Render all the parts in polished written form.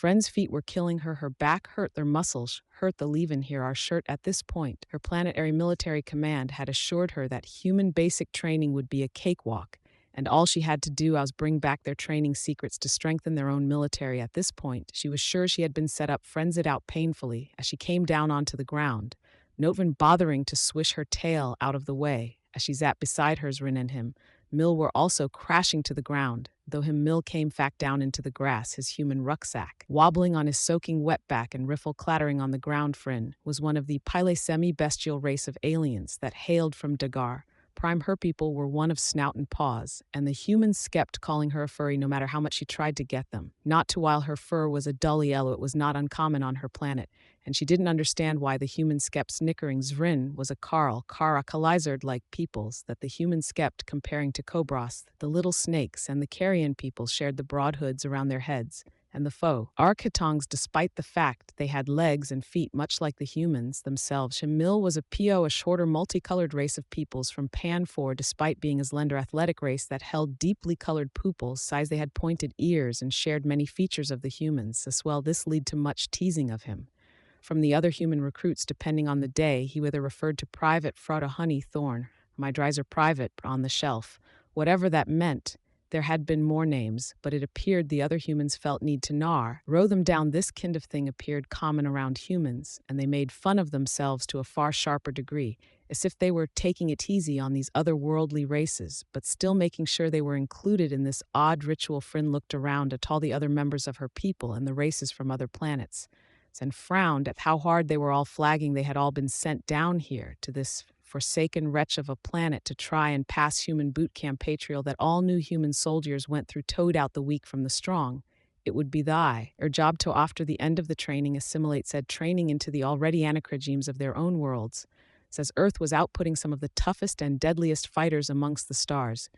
Friend's feet were killing her, her back hurt, their muscles hurt the leave-in here our shirt. At this point, her planetary military command had assured her that human basic training would be a cakewalk, and all she had to do was bring back their training secrets to strengthen their own military. At this point, she was sure she had been set up, friends it out painfully as she came down onto the ground, not even bothering to swish her tail out of the way. As she sat beside hers, Rin and him, Mill were also crashing to the ground, though him Mill came back down into the grass, his human rucksack wobbling on his soaking wet back and riffle clattering on the ground. Frin was one of the Pile semi-bestial race of aliens that hailed from Dagar. Prime her people were one of snout and paws, and the humans kept calling her a furry no matter how much she tried to get them. Not to while her fur was a dull yellow, it was not uncommon on her planet, and she didn't understand why the human skept snickering. Zrin was a Kara lizard like peoples that the human skept comparing to cobras. The little snakes and the carrion people shared the broad hoods around their heads, and the foe Arkatongs, despite the fact they had legs and feet much like the humans themselves. Shamil was a PO, a shorter multicolored race of peoples from Pan 4, despite being a slender athletic race that held deeply colored pupils, size they had pointed ears and shared many features of the humans as well. This led to much teasing of him from the other human recruits. Depending on the day, he whether referred to Private Frauda Honey Thorn, my Dreiser Private on the shelf, whatever that meant. There had been more names, but it appeared the other humans felt need to row them down. This kind of thing appeared common around humans, and they made fun of themselves to a far sharper degree, as if they were taking it easy on these otherworldly races, but still making sure they were included in this odd ritual. Fryn looked around at all the other members of her people and the races from other planets, and frowned at how hard they were all flagging they had all been sent down here to this forsaken wretch of a planet to try and pass human boot camp patrial that all new human soldiers went through, towed out the weak from the strong. It would be their job to, after the end of the training, assimilate said training into the already anachronisms of their own worlds. Says Earth was outputting some of the toughest and deadliest fighters amongst the stars.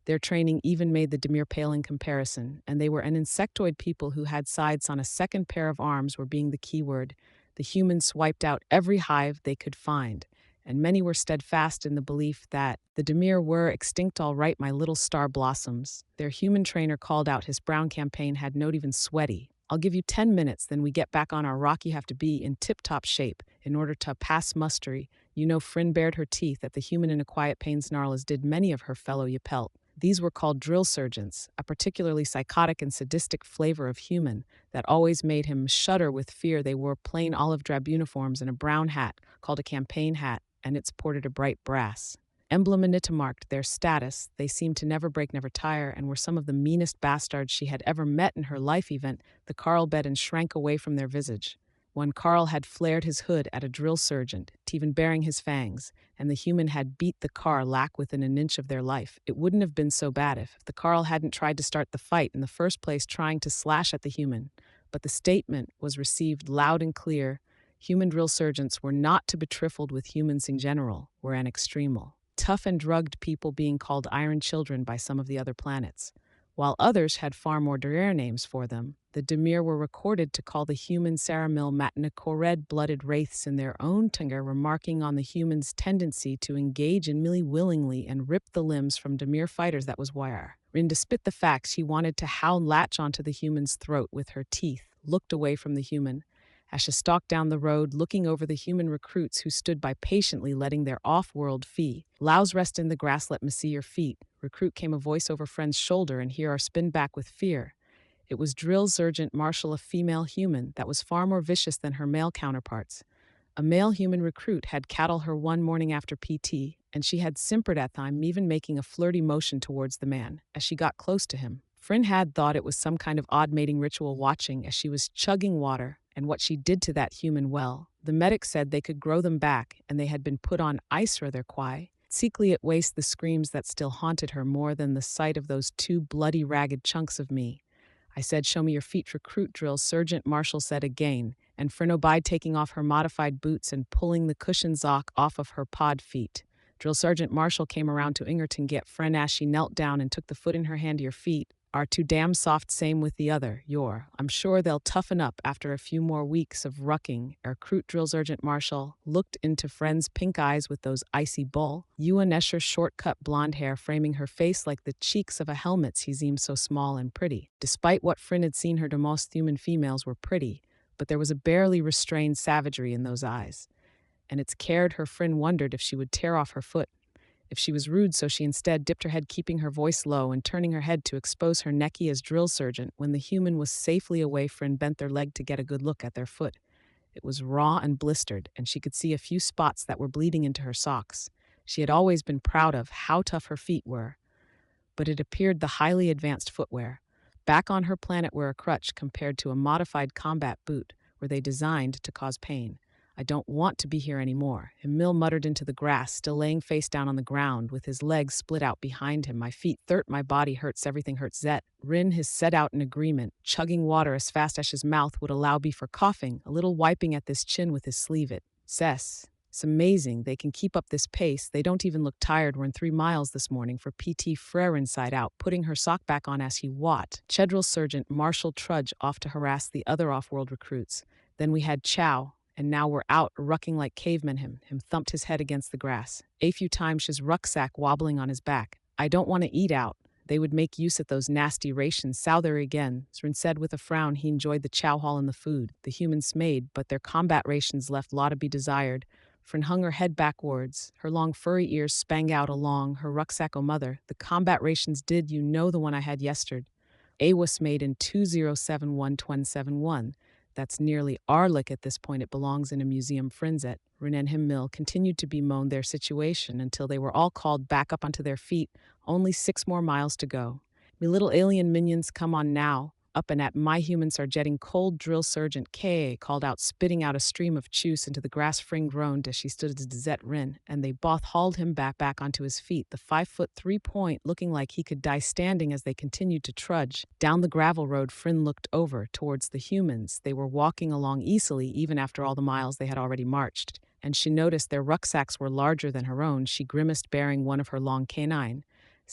Their training even made the Demir pale in comparison, and they were an insectoid people who had sides on a second pair of arms were being the key word. The humans swiped out every hive they could find, and many were steadfast in the belief that the Demir were extinct. All right, my little star blossoms. Their human trainer called out. His brown campaign had not even sweaty. I'll give you 10 minutes, then we get back on our rock. You have to be in tip-top shape in order to pass mustery. You know, Fryn bared her teeth at the human in a quiet pain snarl, as did many of her fellow Yapelt. These were called drill surgeons, a particularly psychotic and sadistic flavor of human that always made him shudder with fear. They wore plain olive drab uniforms and a brown hat called a campaign hat, and it sported a bright brass emblem, and it marked their status. They seemed to never break, never tire, and were some of the meanest bastards she had ever met in her life. Event the Carl bed and shrank away from their visage. When Carl had flared his hood at a drill sergeant, even baring his fangs, and the human had beat the car lack within an inch of their life, it wouldn't have been so bad if the Carl hadn't tried to start the fight in the first place, trying to slash at the human. But the statement was received loud and clear. Human drill sergeants were not to be trifled with. Humans in general were an extremal, tough and drugged people being called iron children by some of the other planets. While others had far more rare names for them, the Demir were recorded to call the human Saramil Matna red-blooded wraiths in their own tongue, remarking on the humans' tendency to engage in melee willingly and rip the limbs from Demir fighters. That was wire. In to spit the facts, she wanted to howl, latch onto the human's throat with her teeth, looked away from the human. As she stalked down the road, looking over the human recruits who stood by patiently letting their off-world fee. Louse, rest in the grass, let me see your feet. Recruit, came a voice over Friend's shoulder, and here are spin back with fear. It was Drill Sergeant Marshall, a female human that was far more vicious than her male counterparts. A male human recruit had cattled her one morning after PT, and she had simpered at them, even making a flirty motion towards the man as she got close to him. Fryn had thought it was some kind of odd mating ritual, watching as she was chugging water and what she did to that human. Well, the medic said they could grow them back, and they had been put on ice rather quai. Secretly it wasted the screams that still haunted her more than the sight of those two bloody ragged chunks of me. I said, show me your feet, Recruit Drill Sergeant Marshall said again, and Fryn obeyed, taking off her modified boots and pulling the cushions off of her pod feet. Drill Sergeant Marshall came around to Ingerton get Fryn as she knelt down and took the foot in her hand. Your feet Are too damn soft, same with the other, your. I'm sure they'll toughen up after a few more weeks of rucking. Recruit Drill Sergeant Marshall looked into Friend's pink eyes with those icy bull. Ewan Escher's short-cut blonde hair framing her face like the cheeks of a helmet. She seemed so small and pretty. Despite what Friend had seen her to most human females were pretty, but there was a barely restrained savagery in those eyes. And it scared her. Friend wondered if she would tear off her foot. If she was rude, so she instead dipped her head, keeping her voice low and turning her head to expose her necky as drill sergeant. When the human was safely away, Friend bent their leg to get a good look at their foot. It was raw and blistered, and she could see a few spots that were bleeding into her socks. She had always been proud of how tough her feet were, but it appeared the highly advanced footwear. Back on her planet were a crutch compared to a modified combat boot, were they designed to cause pain. I don't want to be here anymore, Emil muttered into the grass, still laying face down on the ground with his legs split out behind him. My feet hurt, my body hurts, everything hurts. Zet. Rin has set out in agreement, chugging water as fast as his mouth would allow before coughing, a little wiping at this chin with his sleeve. It's amazing they can keep up this pace. They don't even look tired. We're in 3 miles this morning for PT Frere inside out, putting her sock back on as he what? Chedril Sergeant Marshall trudged off to harass the other off-world recruits. Then we had chow, and now we're out, rucking like cavemen. Him thumped his head against the grass. A few times his rucksack wobbling on his back. I don't want to eat out. They would make use of those nasty rations. Souther again, Srin said with a frown. He enjoyed the chow hall and the food the humans made, but their combat rations left lot to be desired. Frin hung her head backwards. Her long furry ears sprang out along her rucksack. Oh mother, the combat rations did, you know, the one I had yesterday. A was made in 2071-271. That's nearly Arlick at this point. It belongs in a museum. Frinzet, Rin and him Mill continued to bemoan their situation until they were all called back up onto their feet. Only 6 more miles to go. Me little alien minions, come on now. Up and at my humans are jetting cold. Drill Sergeant K called out, spitting out a stream of juice into the grass. Fring groaned as she stood as Zet Rin, and they both hauled him back onto his feet, the 5'3" looking like he could die standing as they continued to trudge. Down the gravel road, Frin looked over towards the humans. They were walking along easily even after all the miles they had already marched, and she noticed their rucksacks were larger than her own. She grimaced, bearing one of her long canine,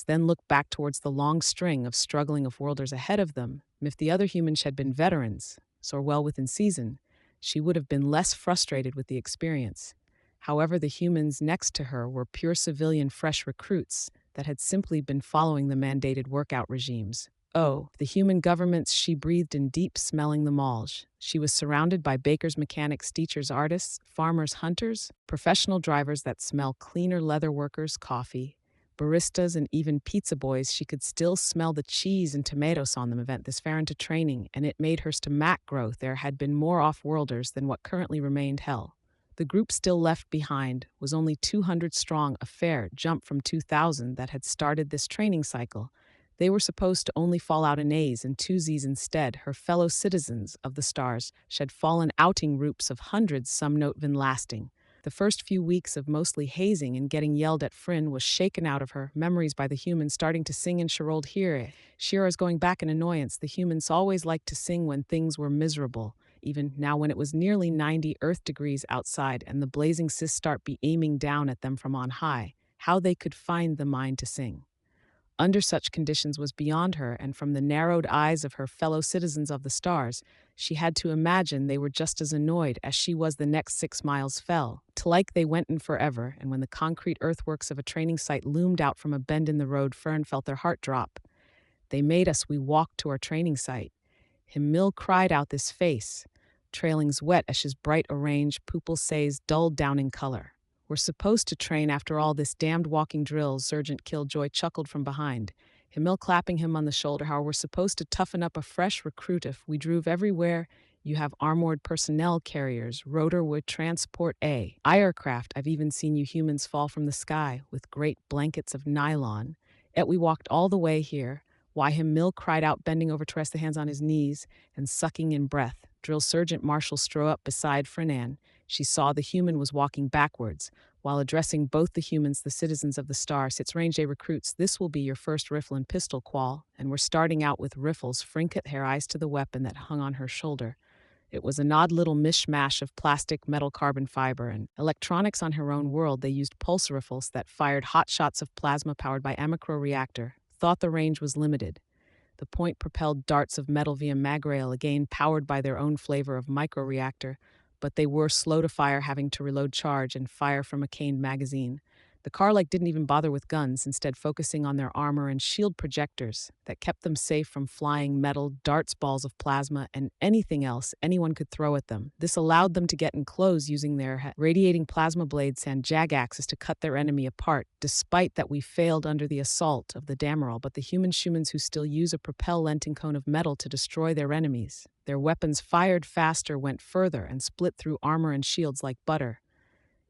then looked back towards the long string of struggling off-worlders ahead of them. If the other humans had been veterans, so well within season, she would have been less frustrated with the experience. However, the humans next to her were pure civilian fresh recruits that had simply been following the mandated workout regimes. Oh, the human governments. She breathed in deep, smelling the mulch. She was surrounded by bakers, mechanics, teachers, artists, farmers, hunters, professional drivers that smell cleaner, leather workers, coffee, baristas, and even pizza boys. She could still smell the cheese and tomatoes on them. Event this far into training, and it made her stomach growth. There had been more off-worlders than what currently remained. Hell, the group still left behind was only 200 strong, a fair jump from 2,000 that had started this training cycle. They were supposed to only fall out in A's and 2Z's instead. Her fellow citizens of the stars shed fallen outing groups of hundreds, some note been lasting. The first few weeks of mostly hazing and getting yelled at Frin was shaken out of her, memories by the humans starting to sing in Cherold here. Shira's going back in annoyance. The humans always liked to sing when things were miserable, even now when it was nearly 90 Earth degrees outside and the blazing sis start be aiming down at them from on high. How they could find the mind to sing under such conditions was beyond her, and from the narrowed eyes of her fellow citizens of the stars, she had to imagine they were just as annoyed as she was. The next 6 miles fell to like they went in forever, and when the concrete earthworks of a training site loomed out from a bend in the road, Fern felt their heart drop. They made us. We walked to our training site. Mill cried out, this face, trailings wet as his bright orange pupil says dulled down in color. We're supposed to train after all this damned walking drills, Sergeant Killjoy chuckled from behind, Himmel clapping him on the shoulder. How we're supposed to toughen up a fresh recruit if we drove everywhere. You have armored personnel carriers, rotor would transport a aircraft. I've even seen you humans fall from the sky with great blankets of nylon. Yet we walked all the way here. Why, Mill cried out, bending over to rest the hands on his knees and sucking in breath. Drill Sergeant Marshall strode up beside Fernan. She saw the human was walking backwards, while addressing both the humans, the citizens of the star. Sits range A recruits, this will be your first rifle and pistol, Qual, and we're starting out with riffles. Frinket her eyes to the weapon that hung on her shoulder. It was an odd little mishmash of plastic, metal, carbon fiber, and electronics. On her own world, they used pulse rifles that fired hot shots of plasma powered by a macro reactor. Thought the range was limited. The point-propelled darts of metal via magrail, again powered by their own flavor of microreactor, but they were slow to fire, having to reload charge and fire from a caned magazine. The Carlike didn't even bother with guns, instead focusing on their armor and shield projectors that kept them safe from flying metal, darts, balls of plasma, and anything else anyone could throw at them. This allowed them to get enclosed using their radiating plasma blades and jag-axes to cut their enemy apart, despite that we failed under the assault of the Dameral, but the human humans who still use a propel-lenting cone of metal to destroy their enemies. Their weapons fired faster, went further, and split through armor and shields like butter.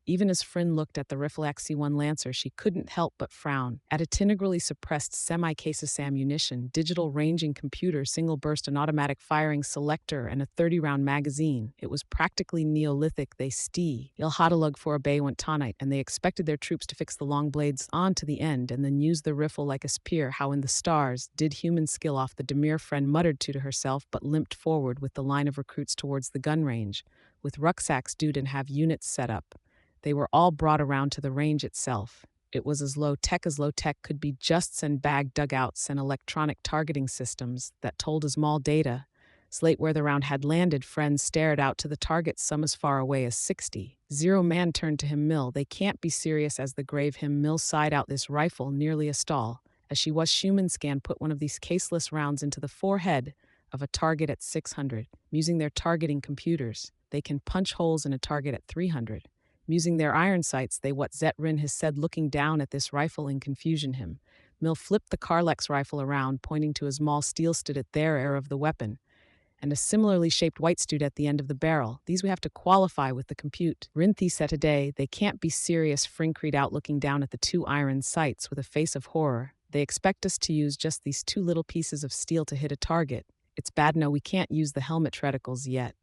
Even as Fryn looked at the Rifle XC1 Lancer, she couldn't help but frown. At a integrally suppressed semi-cases ammunition, digital ranging computer, single-burst and automatic firing selector, and a 30-round magazine, it was practically Neolithic. They Ilhatalug for a Baywantanite, and they expected their troops to fix the long blades on to the end and then use the rifle like a spear. How in the stars did human skill off? The demure Fryn muttered to herself, but limped forward with the line of recruits towards the gun range, with rucksacks due and have units set up. They were all brought around to the range itself. It was as low-tech could be, just sandbag dugouts and electronic targeting systems that told us small data. Slate where the round had landed, friends stared out to the target, some as far away as 60. Zero man turned to him. Mill, they can't be serious as the grave him. Mill sighed out, this rifle nearly a stall. As she was, human scan put one of these caseless rounds into the forehead of a target at 600. Using their targeting computers, they can punch holes in a target at 300. Using their iron sights, they what Zetrin has said, looking down at this rifle in confusion. Him. Mill flipped the Carlex rifle around, pointing to a small steel stud at their air of the weapon, and a similarly shaped white stud at the end of the barrel. These we have to qualify with the compute. Rinthi said today, they can't be serious. Frink cried out, looking down at the two iron sights with a face of horror. They expect us to use just these two little pieces of steel to hit a target. It's bad. No, we can't use the helmet reticles yet,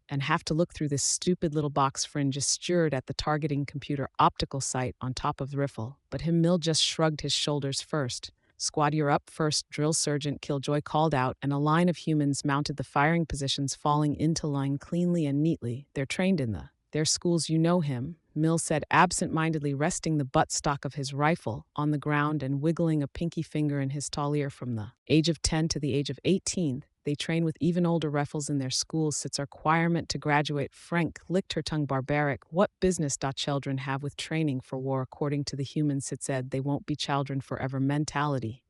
and have to look through this stupid little box. Fryn gestured at the targeting computer optical sight on top of the rifle, but him. Mill just shrugged his shoulders. First squad, you're up first, Drill Sergeant Killjoy called out, and a line of humans mounted the firing positions, falling into line cleanly and neatly. They're trained in their schools, you know him, Mill said absent-mindedly, resting the buttstock of his rifle on the ground and wiggling a pinky finger in his tall ear. From the age of 10 to the age of 18, they train with even older rifles in their schools. It's a requirement to graduate. Frank licked her tongue. Barbaric. What business do children have with training for war? According to the humans, it said they won't be children forever. Mentality.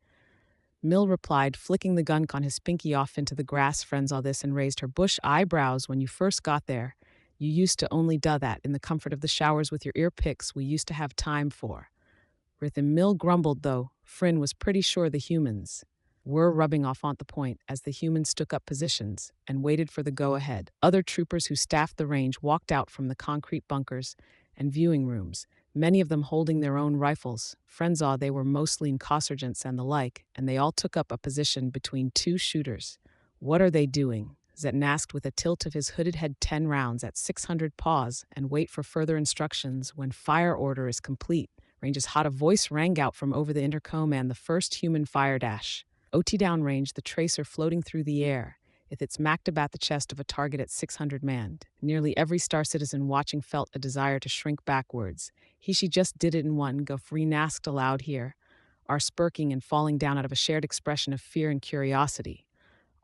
Mill replied, flicking the gun on his pinky off into the grass. Friends saw this and raised her bush eyebrows. When you first got there, you used to only do that in the comfort of the showers with your ear picks. We used to have time for. Rhythm. Mill grumbled, though Fryn was pretty sure the humans were rubbing off on the point as the humans took up positions and waited for the go-ahead. Other troopers who staffed the range walked out from the concrete bunkers and viewing rooms, many of them holding their own rifles. Friends saw they were mostly insurgents and the like, and they all took up a position between two shooters. What are they doing? Zetin asked with a tilt of his hooded head. 10 rounds at 600. Pause and wait for further instructions when fire order is complete. Range is hot. A voice rang out from over the intercom, and the first human fire dash. OT downrange, the tracer floating through the air, with its macked about the chest of a target at 600 manned. Nearly every star citizen watching felt a desire to shrink backwards. She just did it in one go. Freen asked aloud here, are spurking and falling down out of a shared expression of fear and curiosity.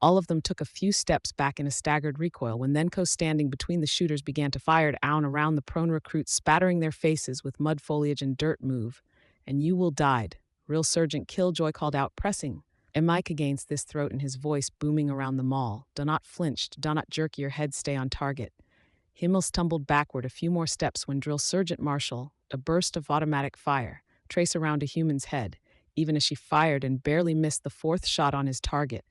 All of them took a few steps back in a staggered recoil when Nenko, standing between the shooters, began to fire down around the prone recruits, spattering their faces with mud, foliage, and dirt. Move, and you will died. Real Sergeant Killjoy called out, pressing a mic against his throat and his voice booming around the mall. Do not flinch, do not jerk your head, stay on target. Himmel stumbled backward a few more steps when Drill Sergeant Marshall, a burst of automatic fire, trace around a human's head, even as she fired and barely missed the fourth shot on his target.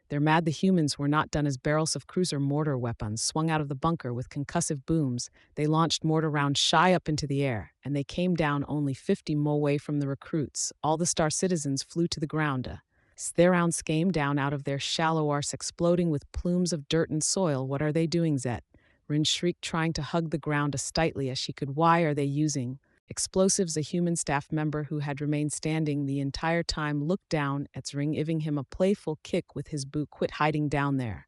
They're mad. The humans were not done as barrels of cruiser mortar weapons swung out of the bunker with concussive booms. They launched mortar rounds shy up into the air, and they came down only 50 mo away from the recruits. All the star citizens flew to the ground. Their rounds came down out of their shallow arse, exploding with plumes of dirt and soil. What are they doing, Zet? Rin shrieked, trying to hug the ground as tightly as she could. Why are they using explosives? A human staff member who had remained standing the entire time looked down at Ring, giving him a playful kick with his boot. Quit hiding down there.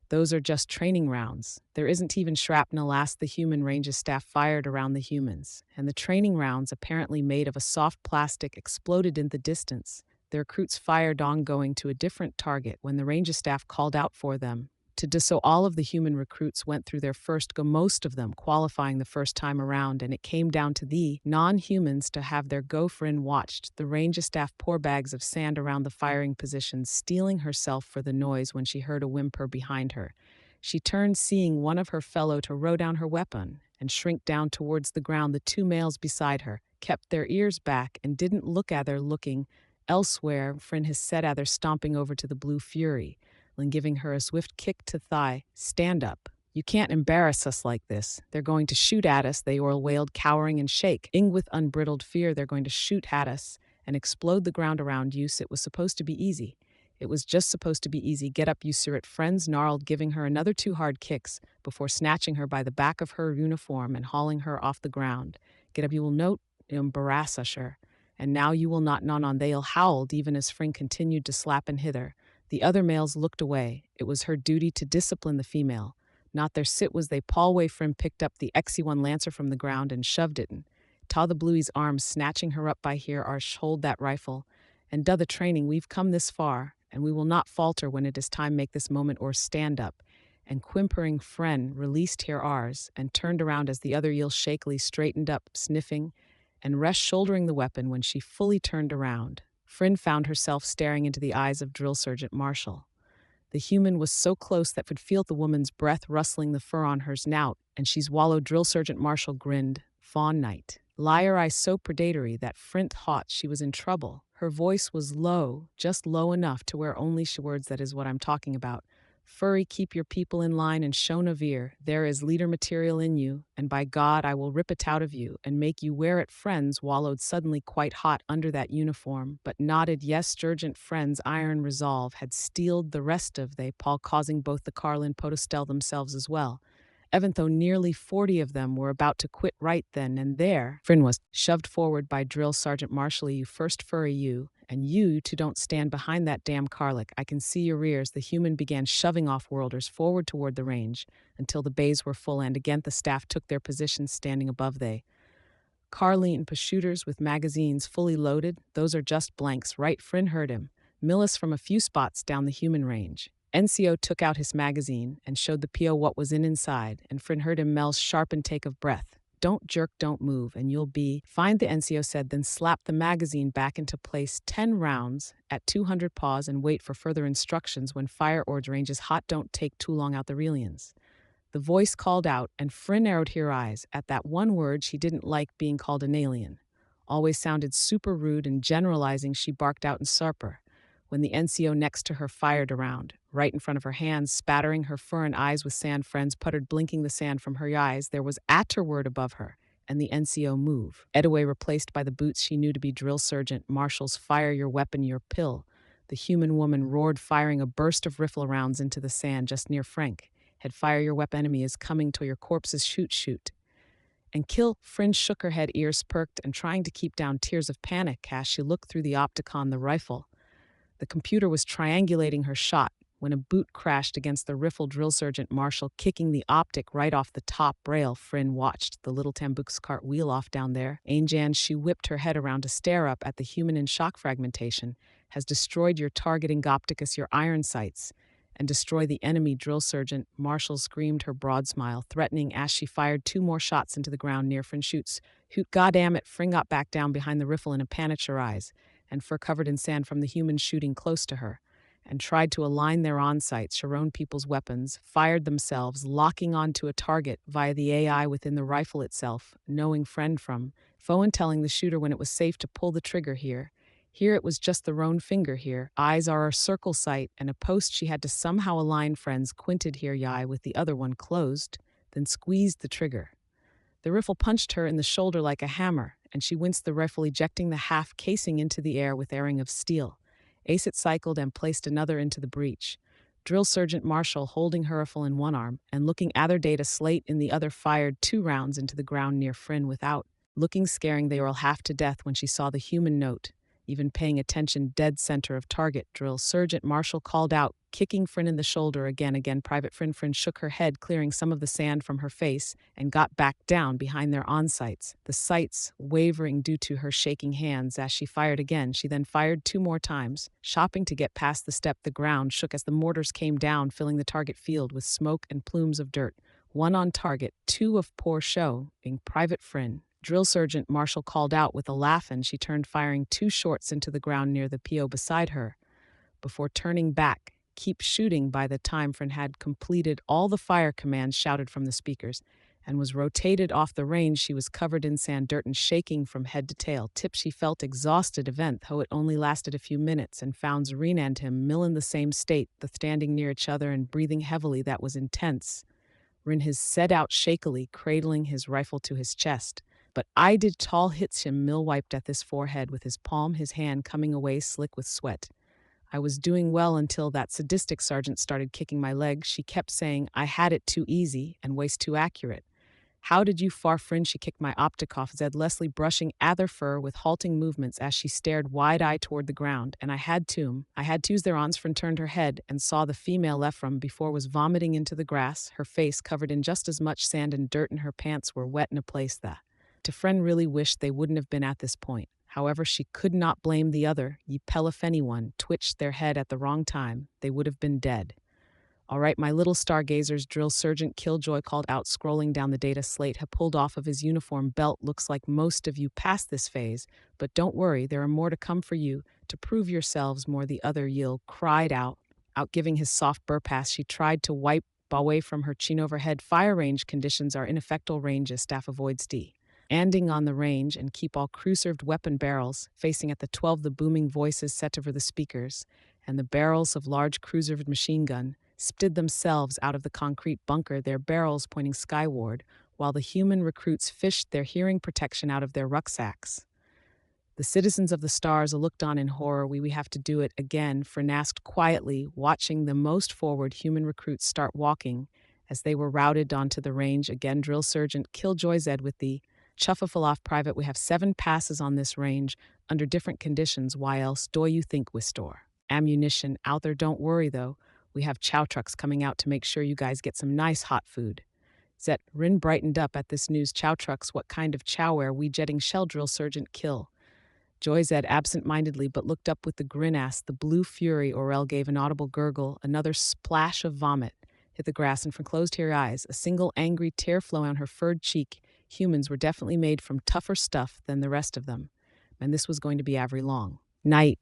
Those are just training rounds. There isn't even shrapnel. Last the human ranges staff fired around the humans, and the training rounds, apparently made of a soft plastic, exploded in the distance. The recruits fired on going to a different target when the ranger staff called out for them to do so. All of the human recruits went through their first go, most of them qualifying the first time around, and it came down to the non-humans to have their go. Friend watched the ranger staff pour bags of sand around the firing positions, steeling herself for the noise when she heard a whimper behind her. She turned, seeing one of her fellow to row down her weapon and shrink down towards the ground. The two males beside her kept their ears back and didn't look at her. Looking elsewhere, Friend has said other, stomping over to the blue fury and giving her a swift kick to thigh. "Stand up. You can't embarrass us like this. They're going to shoot at us," they all wailed, cowering and shaking with unbridled fear. "They're going to shoot at us and explode the ground around you. It was supposed to be easy. It was just supposed to be easy. Get up, you sirt." Friend snarled, giving her another two hard kicks before snatching her by the back of her uniform and hauling her off the ground. "Get up, you will not embarrass us, sir. And now you will not on." They all howled even as Friend continued to slap and hither. The other males looked away. It was her duty to discipline the female, not their sit was they. Paul Friend picked up the XE1 Lancer from the ground and shoved it in. Ta the Bluey's arms, snatching her up by here. "Arsh, hold that rifle. And do the training. We've come this far, and we will not falter when it is time. Make this moment or stand up." And whimpering, Friend released here ours and turned around as the other eel shakily straightened up, sniffing, and rest shouldering the weapon. When she fully turned around, Friend found herself staring into the eyes of Drill Sergeant Marshall. The human was so close that could feel the woman's breath rustling the fur on her snout, and she swallowed. Drill Sergeant Marshall grinned. "Fawn Knight." Liar eye so predatory that Friend thought she was in trouble. Her voice was low, just low enough to where only she words, "That is what I'm talking about. Furry, keep your people in line and show no veer. There is leader material in you, and by God I will rip it out of you and make you wear it." Friends wallowed suddenly quite hot under that uniform, but nodded yes. Urgent. Friend's iron resolve had steeled the rest of they Paul, causing both the Carlin Po to steel themselves as well. Even though nearly 40 of them were about to quit right then and there, Friend was shoved forward by Drill Sergeant Marshall. "You first, Furry, you. And you two don't stand behind that damn Carlick. I can see your rears." The human began shoving off-worlders forward toward the range until the bays were full, and again the staff took their positions standing above they. "Carlin Po shooters with magazines fully loaded. Those are just blanks, right?" Friend heard him. Millis from a few spots down the human range. NCO took out his magazine and showed the PO what was inside, and Friend heard him Mel's sharp intake of breath. "Don't jerk, don't move, and you'll be fine," the NCO said, then slapped the magazine back into place. 10 rounds at 200. Pause and wait for further instructions. When fire orders range is hot, don't take too long out the relians. The voice called out, and Friend narrowed her eyes. At that one word, she didn't like being called an alien. Always sounded super rude and generalizing. She barked out in Sarper. When the NCO next to her fired around, right in front of her hands, spattering her fur and eyes with sand. Friends puttered, blinking the sand from her eyes. There was afterward above her, and the NCO move. Edaway replaced by the boots she knew to be Drill Sergeant Marshall's. "Fire your weapon, your pill." The human woman roared, firing a burst of rifle rounds into the sand just near Frank. "Head, fire your weapon. Enemy is coming till your corpses. Shoot, shoot. And kill." Friend shook her head, ears perked, and trying to keep down tears of panic as she looked through the opticon. The rifle. The computer was triangulating her shot when a boot crashed against the rifle. Drill Sergeant Marshall kicking the optic right off the top rail. Friend watched the little Tambooks cart wheel off down there. Anjan, she whipped her head around to stare up at the human in shock. "Fragmentation has destroyed your targeting opticus, your iron sights, and destroy the enemy." Drill Sergeant Marshall screamed, her broad smile threatening as she fired 2 more shots into the ground near Friend. "Shoots. Hoot, goddamn it." Friend got back down behind the rifle in a panic, her eyes and fur covered in sand from the humans shooting close to her, and tried to align their on-sights. Her own people's weapons fired themselves, locking onto a target via the AI within the rifle itself, knowing Friend from foe and telling the shooter when it was safe to pull the trigger here. Here it was just the roan finger here. Eyes are a circle sight, and a post she had to somehow align. Friends quinted here yai with the other one closed, then squeezed the trigger. The rifle punched her in the shoulder like a hammer, and she winced, the rifle ejecting the half casing into the air with airing of steel. Ace it cycled and placed another into the breech. Drill Sergeant Marshall, holding her rifle in one arm and looking other data slate in the other, fired 2 rounds into the ground near Friend without looking, scaring they were all half to death when she saw the human note. even paying attention dead center of target. Drill Sergeant Marshall called out, kicking Fryn in the shoulder again. Private Fryn shook her head, clearing some of the sand from her face, and got back down behind their on-sights, the sights wavering due to her shaking hands as she fired again. She then fired 2 more times, shopping to get past the step. The ground shook as the mortars came down, filling the target field with smoke and plumes of dirt. 1 on target, 2 of poor show, being Private Fryn. Drill Sergeant Marshall called out with a laugh, and she turned, firing 2 shorts into the ground near the PO beside her, before turning back. Keep shooting. By the time Fryn had completed all the fire commands shouted from the speakers and was rotated off the range, she was covered in sand, dirt, and shaking from head to tail. She felt exhausted event, though it only lasted a few minutes, and found Zareen and him mill in the same state, the standing near each other and breathing heavily. That was intense. Rin his set out shakily, cradling his rifle to his chest. But I did tall hits him. Mill wiped at his forehead with his palm, his hand coming away slick with sweat. I was doing well until that sadistic sergeant started kicking my leg. She kept saying I had it too easy and waist too accurate. How did you far fringe? She kicked my optic off, said Leslie, brushing ather fur with halting movements as she stared wide-eyed toward the ground. And I had to use their ons. Frin turned her head and saw the female left from before was vomiting into the grass, her face covered in just as much sand and dirt, and her pants were wet in a place that to Fren really wished they wouldn't have been at this point. However, she could not blame the other. Ye pell if anyone twitched their head at the wrong time, they would have been dead. All right, my little stargazers, Drill Sergeant Killjoy called out, scrolling down the data slate. Had pulled off of his uniform belt. Looks like most of you passed this phase, but don't worry, there are more to come for you to prove yourselves more. The other Yield cried out giving his soft burr pass. She tried to wipe away from her chin overhead. Fire range conditions are ineffectual. Range staff avoids D. Anding on the range and keep all crew-served weapon barrels facing at the 12. The booming voices set over the speakers, and the barrels of large cruiser machine gun spitted themselves out of the concrete bunker, their barrels pointing skyward, while the human recruits fished their hearing protection out of their rucksacks. The citizens of the stars looked on in horror. We have to do it again, Frin asked quietly, watching the most forward human recruits start walking as they were routed onto the range. Again, Drill Sergeant Killjoy said with the chuffle off, Private, we have 7 passes on this range under different conditions. Why else do you think we store ammunition out there? Don't worry though, we have chow trucks coming out to make sure you guys get some nice hot food. Zet Rin brightened up at this news. Chow trucks? What kind of chow are we jetting? Shell. Drill Sergeant Kill Joy said absent-mindedly, but looked up with the grin. Asked the blue fury. Orel gave an audible gurgle. Another splash of vomit hit the grass, and from closed her eyes, a single angry tear flowed on her furred cheek. Humans were definitely made from tougher stuff than the rest of them, and this was going to be every long night.